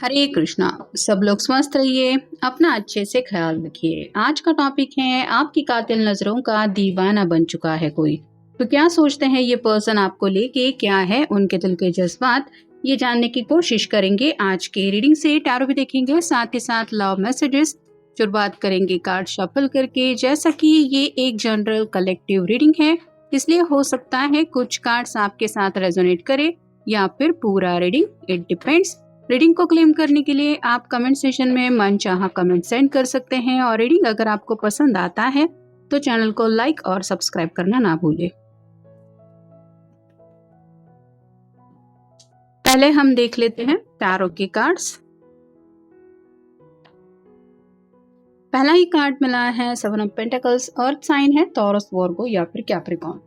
हरे कृष्णा। सब लोग स्वस्थ रहिए, अपना अच्छे से ख्याल रखिए। आज का टॉपिक है आपकी कातिल नजरों का दीवाना बन चुका है कोई। तो क्या सोचते हैं ये पर्सन आपको लेके, क्या है उनके दिल के जज्बात, ये जानने की कोशिश करेंगे आज के रीडिंग से। टैरो भी देखेंगे, साथ ही साथ लव मैसेजेस। शुरुआत करेंगे कार्ड शफल करके। जैसा कि ये एक जनरल कलेक्टिव रीडिंग है, इसलिए हो सकता है कुछ कार्ड्स आपके साथ रेजोनेट करे या फिर पूरा रीडिंग, इट डिपेंड्स। रीडिंग को क्लेम करने के लिए आप कमेंट सेशन में मनचाहा कमेंट सेंड कर सकते हैं। और रीडिंग अगर आपको पसंद आता है तो चैनल को लाइक और सब्सक्राइब करना ना भूलें। पहले हम देख लेते हैं टैरो के कार्ड्स। पहला ही कार्ड मिला है seven of pentacles. Earth sign है टॉरस, वर्गो या फिर कैप्रिकॉर्न।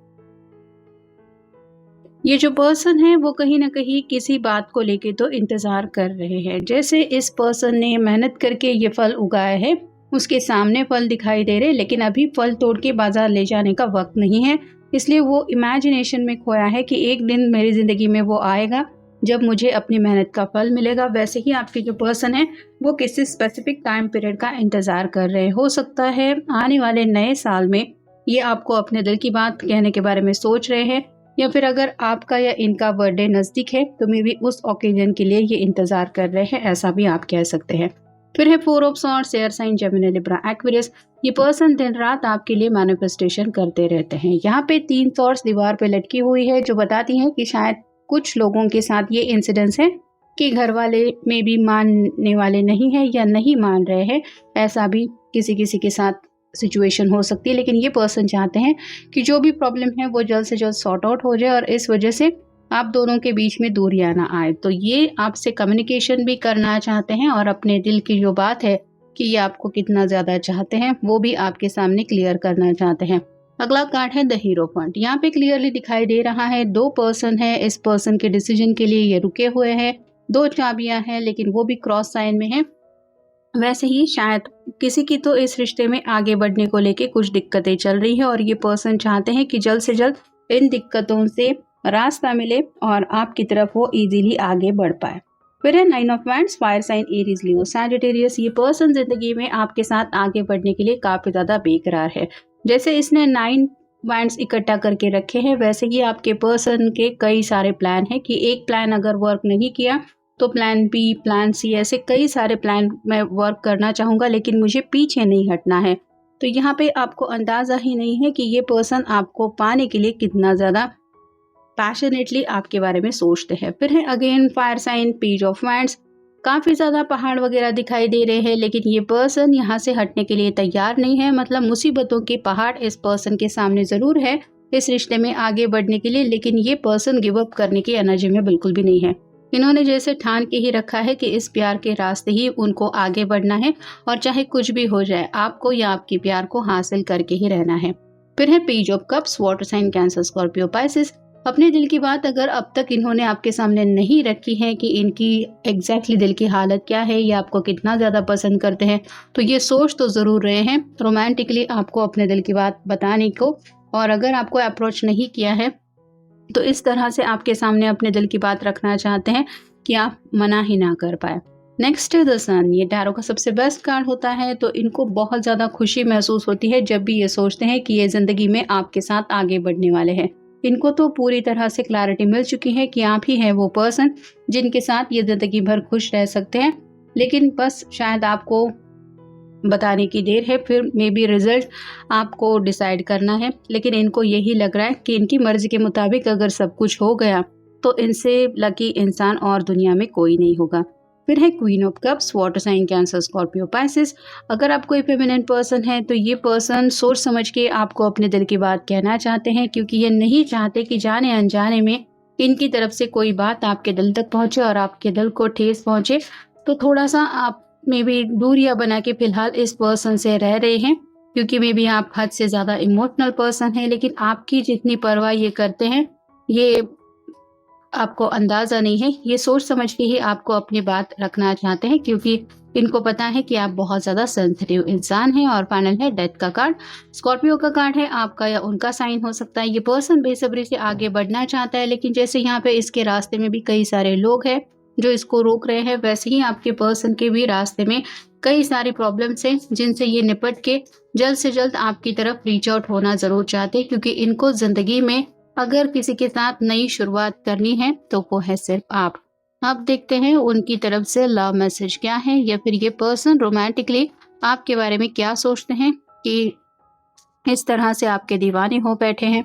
ये जो पर्सन है वो कहीं ना कहीं किसी बात को लेके तो इंतजार कर रहे हैं। जैसे इस पर्सन ने मेहनत करके ये फल उगाया है, उसके सामने फल दिखाई दे रहे, लेकिन अभी फल तोड़ के बाजार ले जाने का वक्त नहीं है। इसलिए वो इमेजिनेशन में खोया है कि एक दिन मेरी जिंदगी में वो आएगा जब मुझे अपनी मेहनत का फल मिलेगा। वैसे ही आपके जो पर्सन है वो किसी स्पेसिफिक टाइम पीरियड का इंतजार कर रहे हैं। हो सकता है आने वाले नए साल में ये आपको अपने दिल की बात कहने के बारे में सोच रहे हैं, या फिर अगर आपका या इनका बर्थडे नजदीक है तो मे भी उस ओकेजन के लिए ये इंतजार कर रहे हैं, ऐसा भी आप कह सकते हैं। फिर है four of swords, air sign Gemini Libra Aquarius. ये पर्सन दिन रात आपके लिए मैनिफेस्टेशन करते रहते हैं। यहाँ पे 3 सॉर्ड्स दीवार पे लटकी हुई है जो बताती है कि शायद कुछ लोगों के साथ ये इंसिडेंस है कि घर वाले में भी मानने वाले नहीं है या नहीं मान रहे हैं। ऐसा भी किसी किसी के साथ सिचुएशन हो सकती है, लेकिन ये पर्सन चाहते हैं कि जो भी प्रॉब्लम है वो जल्द से जल्द सॉर्ट आउट हो जाए और इस वजह से आप दोनों के बीच में दूरियां ना आए। तो ये आपसे कम्युनिकेशन भी करना चाहते हैं और अपने दिल की जो बात है कि ये आपको कितना ज्यादा चाहते हैं वो भी आपके सामने क्लियर करना चाहते हैं। अगला कार्ड है द हीरो फंड। यहाँ पे क्लियरली दिखाई दे रहा है 2 पर्सन है, इस पर्सन के डिसीजन के लिए ये रुके हुए हैं। 2 चाबियां हैं लेकिन वो भी क्रॉस साइन में है। वैसे ही शायद किसी की तो इस रिश्ते में आगे बढ़ने को लेके कुछ दिक्कतें चल रही है और ये पर्सन चाहते हैं कि जल्द से जल्द इन दिक्कतों से रास्ता मिले और आपकी तरफ वो इजीली आगे बढ़ पाए। फिर है 9 of wands, fire sign Aries Leo Sagittarius. ये पर्सन जिंदगी में आपके साथ आगे बढ़ने के लिए काफी ज्यादा बेकरार है। जैसे इसने 9 वांड्स इकट्ठा करके रखे हैं, वैसे ही आपके पर्सन के कई सारे प्लान है कि एक प्लान अगर वर्क नहीं किया तो प्लान बी, प्लान सी, ऐसे कई सारे प्लान मैं वर्क करना चाहूँगा, लेकिन मुझे पीछे नहीं हटना है। तो यहाँ पे आपको अंदाज़ा ही नहीं है कि ये पर्सन आपको पाने के लिए कितना ज़्यादा पैशनेटली आपके बारे में सोचते हैं। फिर है again fire sign, page of wands. काफ़ी ज़्यादा पहाड़ वगैरह दिखाई दे रहे हैं, लेकिन ये पर्सन यहाँ से हटने के लिए तैयार नहीं है। मतलब मुसीबतों के पहाड़ इस पर्सन के सामने ज़रूर है इस रिश्ते में आगे बढ़ने के लिए, लेकिन ये पर्सन गिव अप करने की एनर्जी में बिल्कुल भी नहीं है। इन्होंने जैसे ठान के ही रखा है कि इस प्यार के रास्ते ही उनको आगे बढ़ना है और चाहे कुछ भी हो जाए आपको या आपकी प्यार को हासिल करके ही रहना है। फिर है page of cups, water sign Cancer Scorpio Pisces. अपने दिल की बात अगर अब तक इन्होंने आपके सामने नहीं रखी है कि इनकी एग्जैक्टली दिल की हालत क्या है या आपको कितना ज़्यादा पसंद करते हैं, तो ये सोच तो ज़रूर रहे हैं रोमांटिकली आपको अपने दिल की बात बताने को। और अगर आपको अप्रोच नहीं किया है तो इस तरह से आपके सामने अपने दिल की बात रखना चाहते हैं कि आप मना ही ना कर पाए। नेक्स्ट द सन। ये टैरो का सबसे बेस्ट कार्ड होता है, तो इनको बहुत ज़्यादा खुशी महसूस होती है जब भी ये सोचते हैं कि ये ज़िंदगी में आपके साथ आगे बढ़ने वाले हैं। इनको तो पूरी तरह से क्लैरिटी मिल चुकी है कि आप ही हैं वो पर्सन जिनके साथ ये ज़िंदगी भर खुश रह सकते हैं, लेकिन बस शायद आपको बताने की देर है। फिर मे बी रिजल्ट आपको डिसाइड करना है, लेकिन इनको यही लग रहा है कि इनकी मर्जी के मुताबिक अगर सब कुछ हो गया तो इनसे लकी इंसान और दुनिया में कोई नहीं होगा। फिर है queen of cups, water sign Cancer Scorpio Pisces. अगर आप कोई फेमिनिन पर्सन है तो ये पर्सन सोच समझ के आपको अपने दिल की बात कहना चाहते हैं, क्योंकि ये नहीं चाहते कि जाने अनजाने में इनकी तरफ से कोई बात आपके दिल तक पहुंचे और आपके दिल को ठेस पहुंचे। तो थोड़ा सा आप मे बी दूरियां बना के फिलहाल इस पर्सन से रह रहे हैं, क्योंकि मे बी आप हद से ज़्यादा इमोशनल पर्सन है, लेकिन आपकी जितनी परवाह ये करते हैं ये आपको अंदाज़ा नहीं है। ये सोच समझ के ही आपको अपनी बात रखना चाहते हैं, क्योंकि इनको पता है कि आप बहुत ज़्यादा सेंसिटिव इंसान हैं। और फाइनल है डेथ का कार्ड। स्कॉर्पियो का कार्ड है, आपका या उनका साइन हो सकता है। ये पर्सन बेसब्री से आगे बढ़ना चाहता है, लेकिन जैसे यहाँ पे इसके रास्ते में भी कई सारे लोग हैं जो इसको रोक रहे हैं, वैसे ही आपके पर्सन के भी रास्ते में कई सारी प्रॉब्लम्स हैं जिनसे ये निपट के जल्द से जल्द आपकी तरफ रीच आउट होना ज़रूर चाहते हैं, क्योंकि इनको ज़िंदगी में अगर किसी के साथ नई शुरुआत करनी है तो वो है सिर्फ आप। अब देखते हैं उनकी तरफ से लव मैसेज क्या है, या फिर ये पर्सन रोमांटिकली आपके बारे में क्या सोचते हैं कि इस तरह से आपके दीवाने हो बैठे हैं।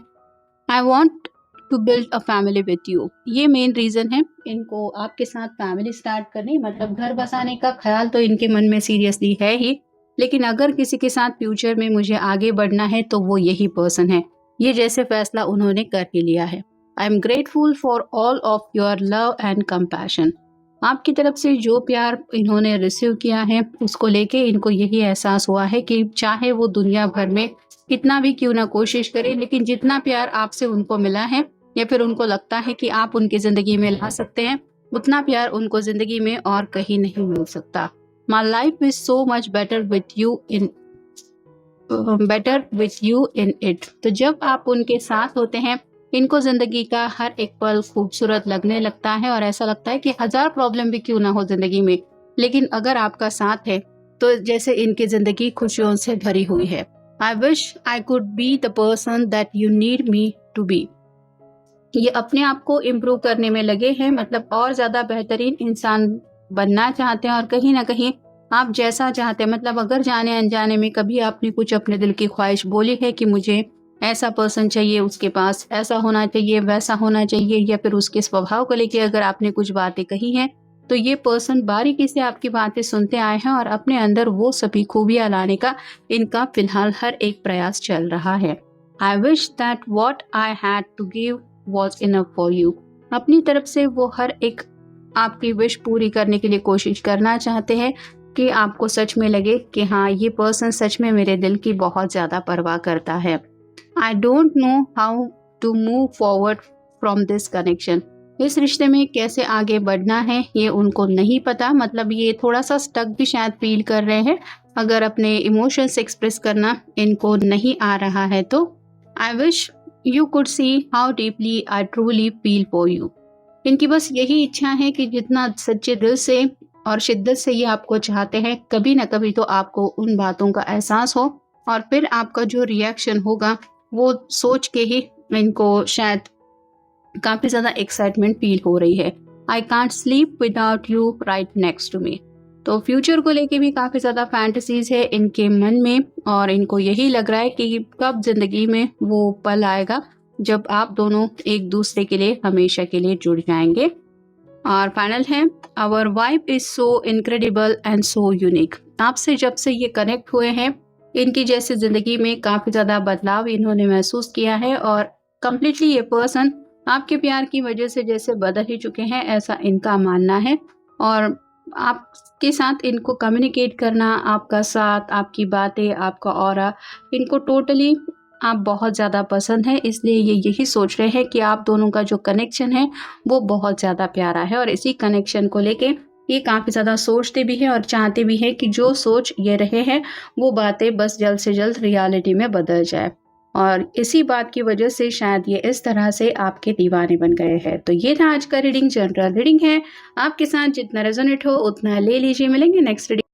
I want to build a family with you, ये मेन रीज़न है इनको आपके साथ फैमिली स्टार्ट करनी, मतलब घर बसाने का ख्याल तो इनके मन में सीरियसली है ही, लेकिन अगर किसी के साथ फ्यूचर में मुझे आगे बढ़ना है तो वो यही पर्सन है। ये जैसे फैसला उन्होंने कर ही लिया है। I am grateful for all of your love and compassion, आपकी तरफ से जो प्यार इन्होंने रिसीव किया है उसको लेके इनको यही एहसास हुआ है कि चाहे वो दुनिया भर में कितना भी क्यों ना कोशिश करें, लेकिन जितना प्यार आपसे उनको मिला है या फिर उनको लगता है कि आप उनकी ज़िंदगी में ला सकते हैं, उतना प्यार उनको ज़िंदगी में और कहीं नहीं मिल सकता। My life is so much better with you in it. तो जब आप उनके साथ होते हैं, इनको ज़िंदगी का हर एक पल खूबसूरत लगने लगता है और ऐसा लगता है कि 1000 प्रॉब्लम भी क्यों ना हो ज़िंदगी में, लेकिन अगर आपका साथ है तो जैसे इनकी ज़िंदगी खुशियों से भरी हुई है। I wish I could be the person that you need me to be. ये अपने आप को इम्प्रूव करने में लगे हैं, मतलब और ज़्यादा बेहतरीन इंसान बनना चाहते हैं, और कहीं ना कहीं आप जैसा चाहते हैं, मतलब अगर जाने अनजाने में कभी आपने कुछ अपने दिल की ख्वाहिश बोली है कि मुझे ऐसा पर्सन चाहिए, उसके पास ऐसा होना चाहिए, वैसा होना चाहिए, या फिर उसके स्वभाव को लेकर अगर आपने कुछ बातें कही हैं, तो ये पर्सन बारीकी से आपकी बातें सुनते आए हैं और अपने अंदर वो सभी खूबियां लाने का इनका फिलहाल हर एक प्रयास चल रहा है। I wish that what I had to give was enough for you. अपनी तरफ से वो हर एक आपकी विश पूरी करने के लिए कोशिश करना चाहते हैं कि आपको सच में लगे कि हाँ, ये पर्सन सच में मेरे दिल की बहुत ज़्यादा परवाह करता है। I don't know how to move forward from this connection. इस रिश्ते में कैसे आगे बढ़ना है ये उनको नहीं पता, मतलब ये थोड़ा सा स्टक भी शायद फील कर रहे हैं। अगर अपने इमोशंस एक्सप्रेस करना इनको नहीं आ रहा है तो I wish you could see how deeply I truly feel for you. इनकी बस यही इच्छा है कि जितना सच्चे दिल से और शिद्दत से ये आपको चाहते हैं, कभी ना कभी तो आपको उन बातों का एहसास हो, और फिर आपका जो रिएक्शन होगा वो सोच के ही इनको शायद काफ़ी ज़्यादा एक्साइटमेंट फील हो रही है। I can't sleep without you right next to me. तो फ्यूचर को लेके भी काफ़ी ज़्यादा फैंटेसीज है इनके मन में, और इनको यही लग रहा है कि कब ज़िंदगी में वो पल आएगा जब आप दोनों एक दूसरे के लिए हमेशा के लिए जुड़ जाएंगे। और फाइनल है, our vibe is so incredible and so unique. आपसे जब से ये कनेक्ट हुए हैं, इनकी जैसे ज़िंदगी में काफ़ी ज़्यादा बदलाव इन्होंने महसूस किया है, और कम्प्लीटली ये पर्सन आपके प्यार की वजह से जैसे बदल ही चुके हैं, ऐसा इनका मानना है। और आपके साथ इनको कम्युनिकेट करना, आपका साथ, आपकी बातें, आपका ऑरा, इनको टोटली आप बहुत ज़्यादा पसंद है, इसलिए ये यही सोच रहे हैं कि आप दोनों का जो कनेक्शन है वो बहुत ज़्यादा प्यारा है, और इसी कनेक्शन को लेके ये काफ़ी ज़्यादा सोचते भी हैं और चाहते भी हैं कि जो सोच ये रहे हैं वो बातें बस जल्द से जल्द रियलिटी में बदल जाए, और इसी बात की वजह से शायद ये इस तरह से आपके दीवाने बन गए हैं। तो ये था आज का रीडिंग, जनरल रीडिंग है, आपके साथ जितना रेजोनेट हो उतना ले लीजिए। मिलेंगे नेक्स्ट रीडिंग।